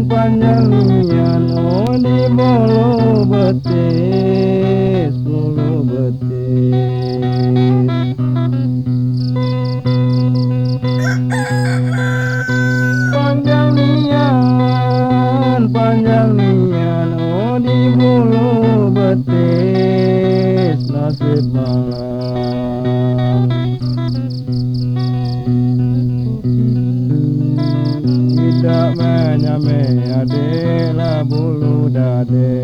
Panjang nian oh di bulu betis, bulu betis. Panjang nian oh di bulu betis, nasib malam. Tidak menyame adalah bulu dade.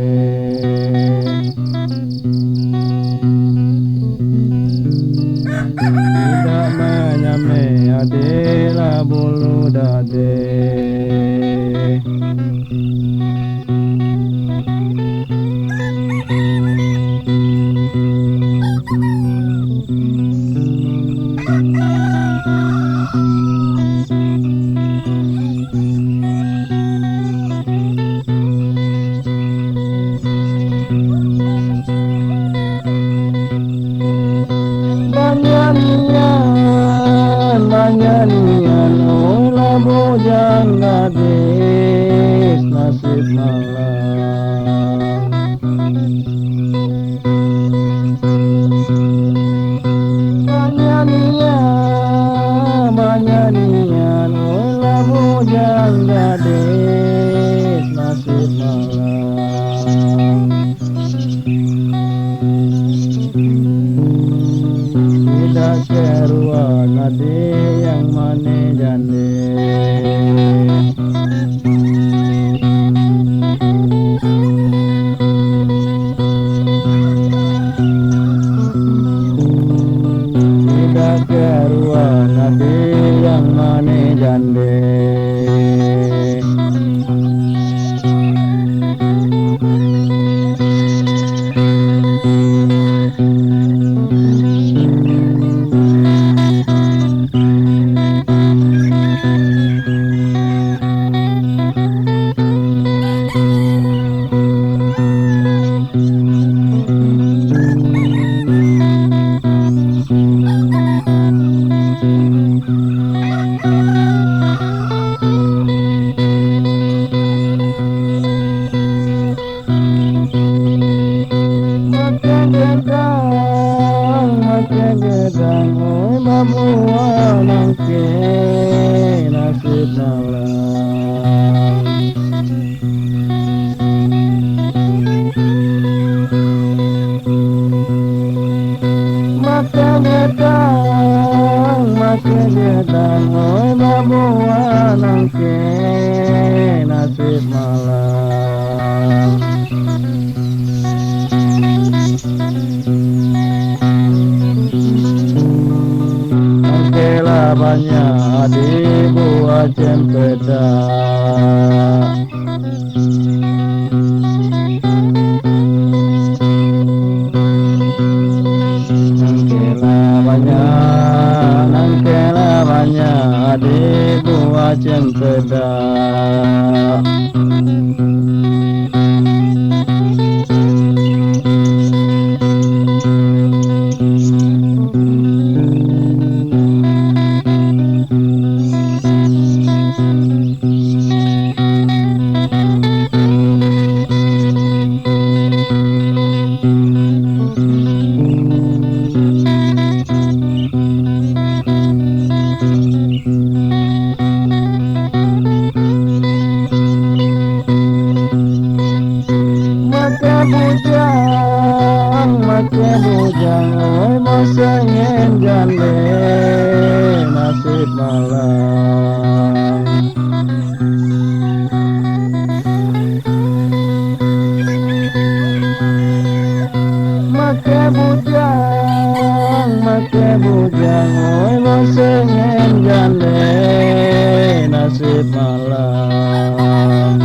Tidak menyame adalah bulu dade. Nyanyian olah bujang gadis nasib malam. Nyanyian olah bujang gadis nasib malam. Tidak keruan hati yang mane jande. Tidak keruan hati yang mane jande. Gedang oi babua nangke nasib malam. Maka gedang oi babua nangke nasib malam. Banyak di buah cempedak. Nangkela banyak di buah cempedak. bujang oi mosengen jande nasib malang. Make bujang oi mosengen jande nasib malang.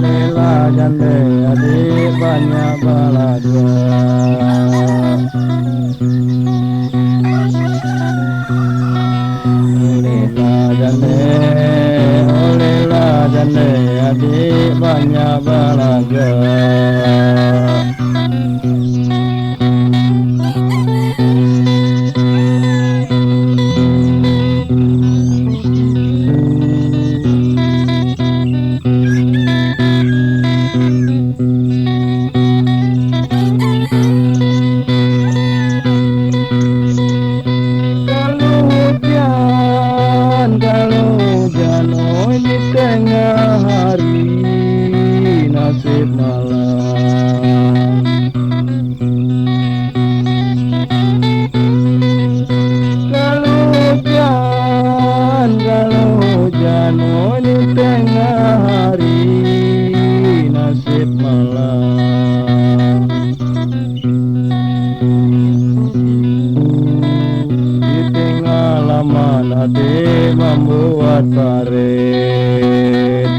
Lela jande adik banyak balaga. Lela jande, oh lela jande adik banyak balaga. Kalau hujan oi di tengah hari nasib malang. Kalau hujan oi di tengah hari nasib malang. Di tengah laman adik membuat parit.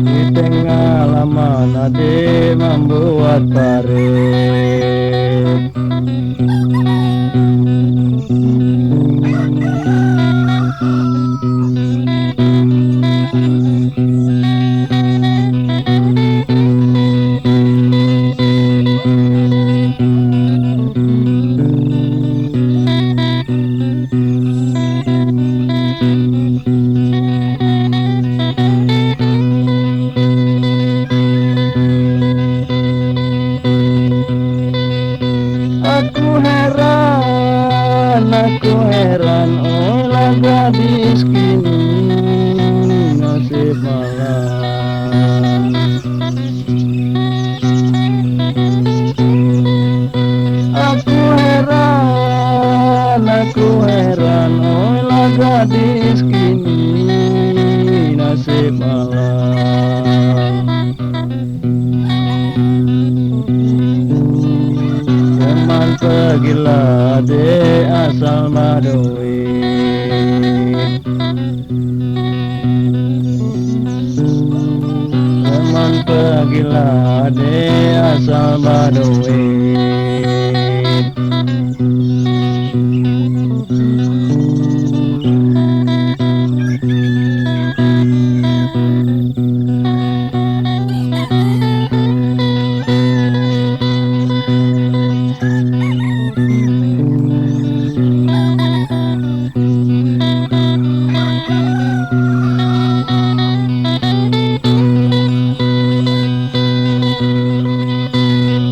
Di tengah laman adik membuat parit. Aku heran oleh gadis kini nasib malang. Aku heran oleh gadis kini nasib malang. Teman pergilah dek asal maduit. Teman pergilah dek asal maduit.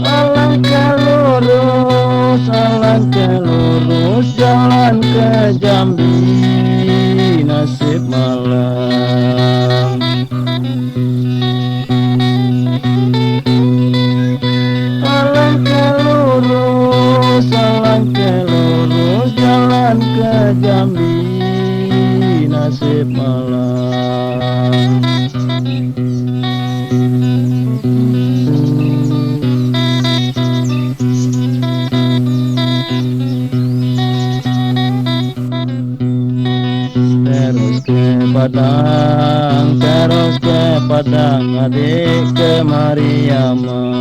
Alangkah lurus jalan ke Jambi nasib malang. Alangkah lurus jalan ke Jambi nasib malang. Terus ke Padang adik ke Mariaman.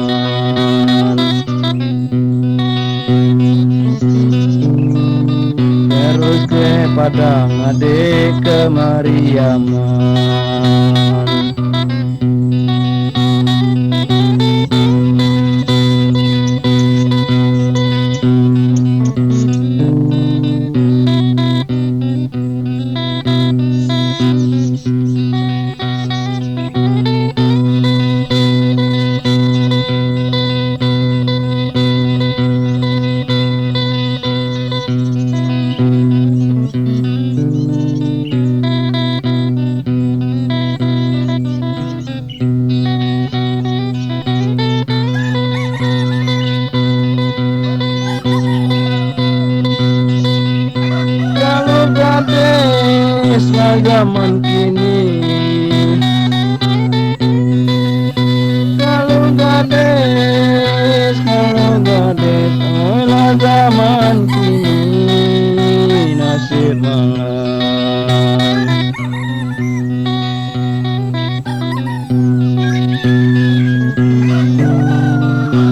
Terus ke Padang adik ke Mariaman. gadislah zaman kini. Kalau gadis, olah zaman kini nasib malang.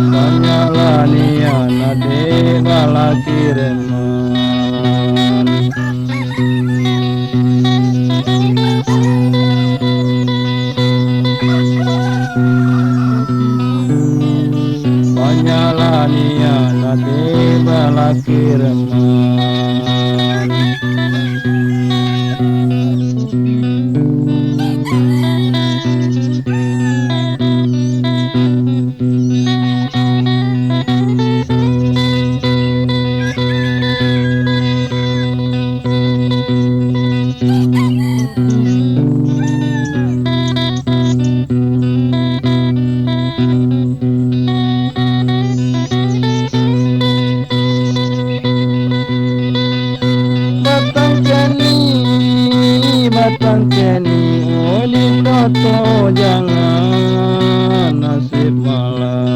Tanyalah nian adik lelaki reman. Tanyalah nian adik lelaki reman. Batang keni oli toto jangan nasib malang.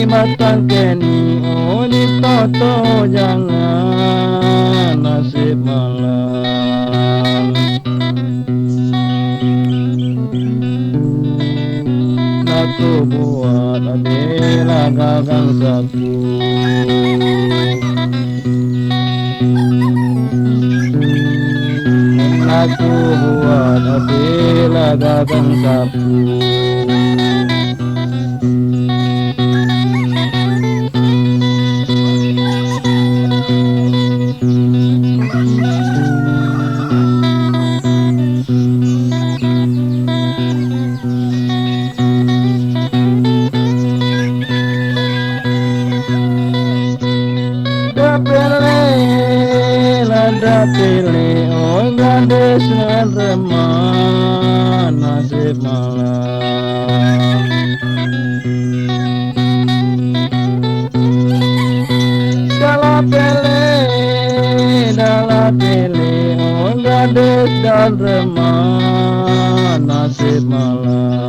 Batang keni oli toto jangan nasib malang. Aku buat adalah gagang sapu. Aku buat adalah gagang sapu. Pilih oh gadis reman nasib malang. Dalam pilih oh gadis dan reman nasib malang.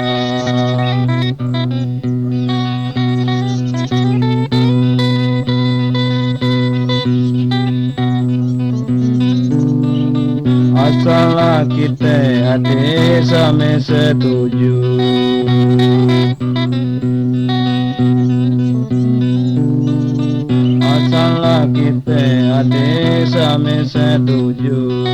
Asalah kita adik sama setuju. Asalah kita adik sama setuju.